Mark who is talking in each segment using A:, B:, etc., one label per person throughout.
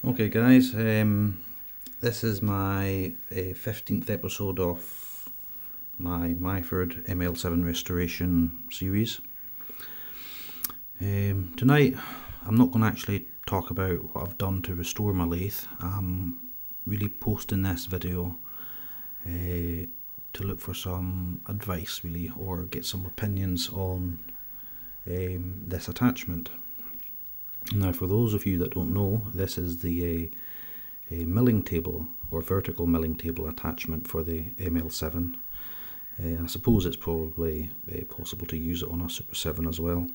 A: Okay guys, this is my 15th episode of my Myford ML7 restoration series. Tonight I'm not going to actually talk about what I've done to restore my lathe. I'm really posting this video to look for some advice really, or get some opinions on this attachment. Now, for those of you that don't know, this is the a milling table or vertical milling table attachment for the ML7. I suppose it's probably possible to use it on a Super 7 as well.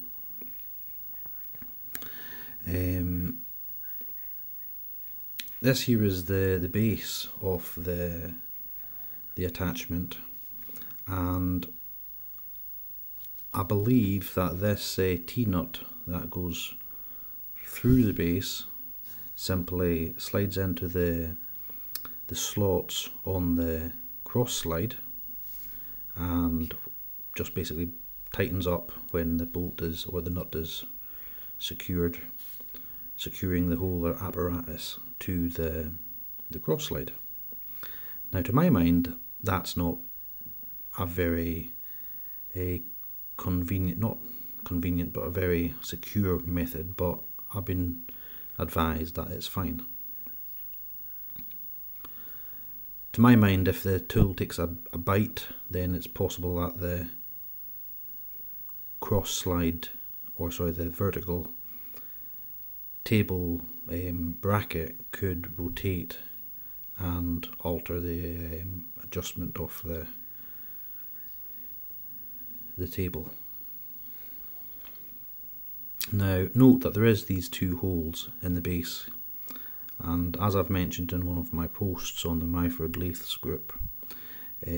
A: This here is the base of the attachment, and I believe that this T-nut that goes through the base simply slides into the slots on the cross slide and just basically tightens up when the bolt is, or the nut is secured, securing the whole apparatus to the cross slide. Now, to my mind, that's not a very convenient, not convenient, but a very secure method, but I've been advised that it's fine. To my mind, if the tool takes a bite, then it's possible that the cross slide, or sorry, the vertical table bracket could rotate and alter the adjustment of the table. Now, note that there is these two holes in the base, and as I've mentioned in one of my posts on the Myford Lathes group,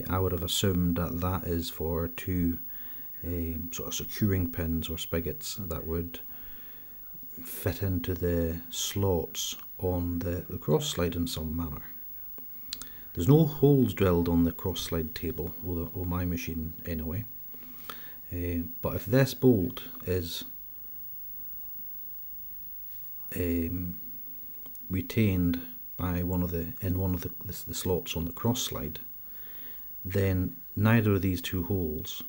A: I would have assumed that that is for two sort of securing pins or spigots that would fit into the slots on the cross slide in some manner. There's no holes drilled on the cross slide table, on my machine anyway, but if this bolt is retained by one of the slots on the cross slide, then neither of these two holes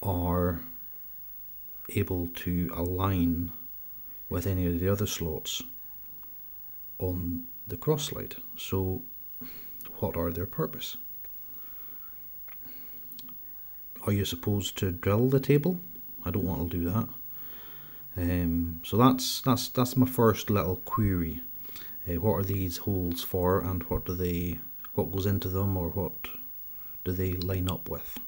A: are able to align with any of the other slots on the cross slide. So what are their purpose? Are you supposed to drill the table? I don't want to do that. So that's my first little query. What are these holes for, and what goes into them, or what do they line up with?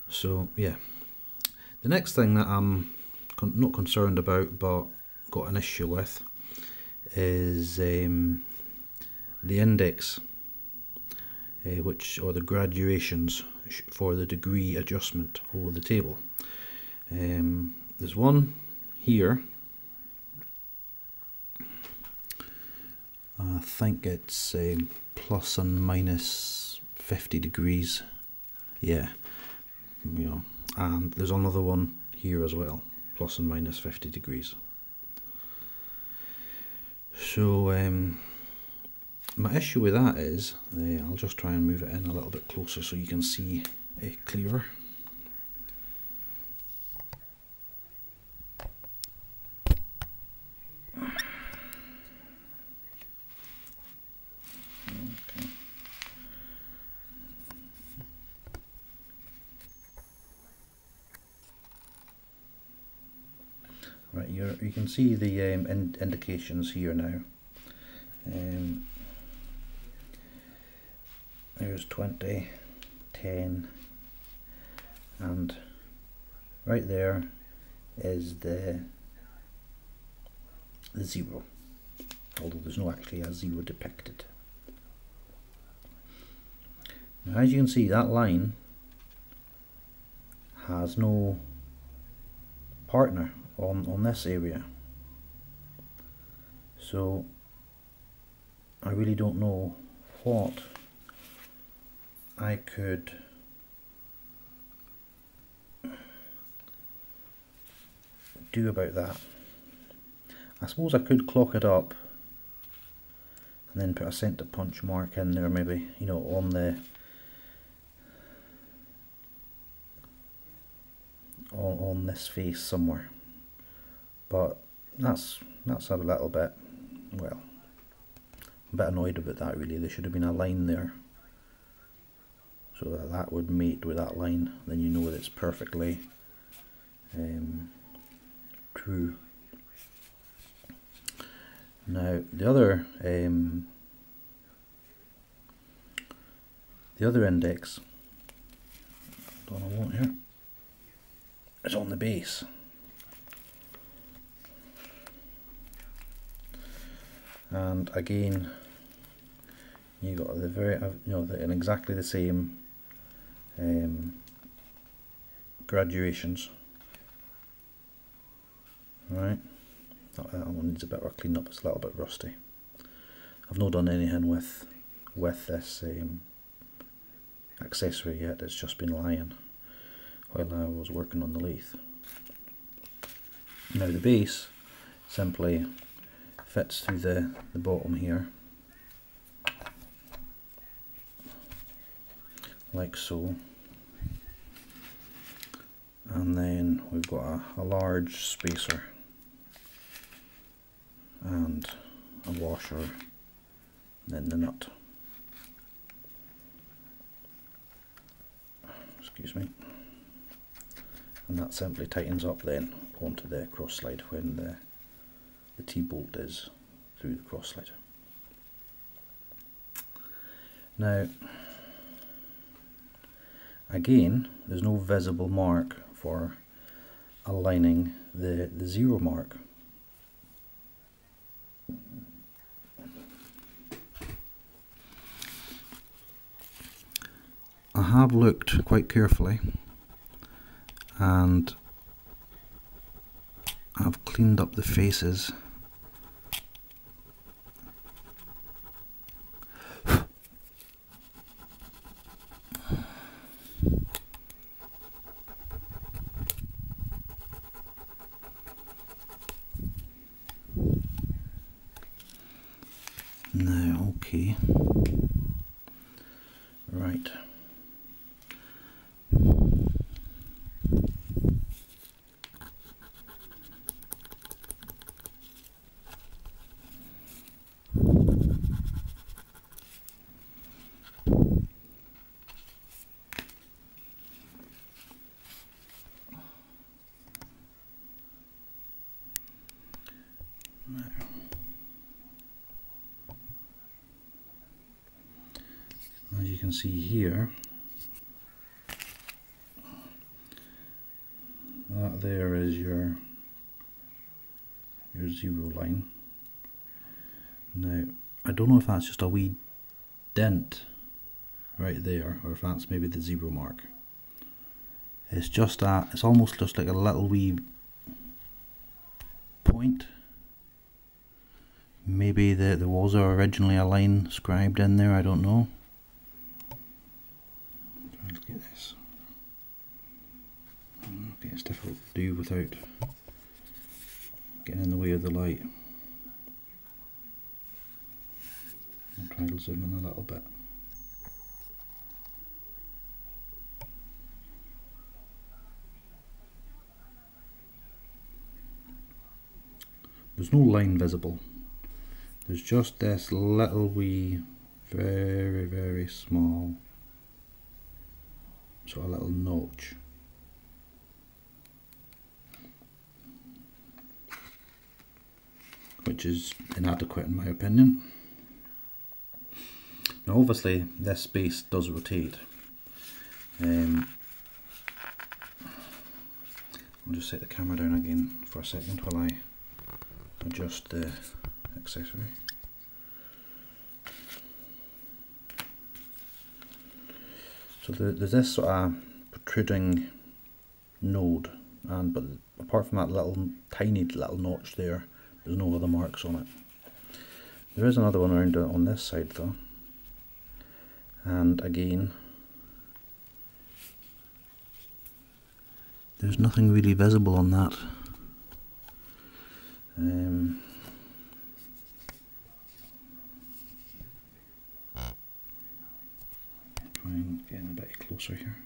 A: So yeah, the next thing that I'm not concerned about but got an issue with is the index, or the graduations for the degree adjustment over the table. There's one here. I think it's plus and minus 50 degrees. Yeah, you know, and there's another one here as well, plus and minus 50 degrees. So my issue with that is, I'll just try and move it in a little bit closer so you can see it clearer. Right, you can see the indications here now. There's 20, 10, and right there is the 0, although there's no actually a 0 depicted. Now, as you can see, that line has no partner on this area, so I really don't know what I could do about that. I suppose I could clock it up and then put a centre punch mark in there, maybe, you know, on this face somewhere. But that's a little bit, well, a bit annoyed about that really. There should have been a line there, so that would mate with that line. Then you know that it's perfectly true. Now the other index, don't know what here, is on the base. And again, you got the very, in exactly the same graduations. Right, that one needs a bit of a clean up. It's a little bit rusty. I've not done anything with this accessory yet. It's just been lying while I was working on the lathe. Now the base simply fits through the bottom here, like so, and then we've got a large spacer and a washer, and then the nut. Excuse me. And that simply tightens up then onto the cross slide when the T-bolt is through the cross slide. Now, again, there's no visible mark for aligning the 0 mark. I have looked quite carefully and I've cleaned up the faces. Now, okay, right. As you can see here, that there is your 0 line. Now, I don't know if that's just a wee dent right there, or if that's maybe the 0 mark. It's just that, it's almost just like a little wee point. Maybe there was originally a line scribed in there, I don't know. Look at this. Okay, it's difficult to do without getting in the way of the light. I'll try to zoom in a little bit. There's no line visible. There's just this little wee, very, very small, sort of little notch. Which is inadequate in my opinion. Now obviously this space does rotate. I'll just set the camera down again for a second while I adjust the accessory. So there's this sort of protruding node, but apart from that little tiny little notch there, there's no other marks on it. There is another one around on this side though, and again there's nothing really visible on that. try and get in a bit closer here.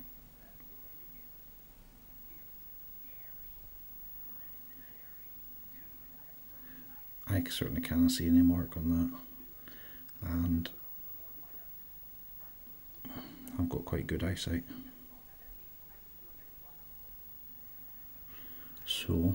A: I certainly cannot see any mark on that, and I've got quite good eyesight. So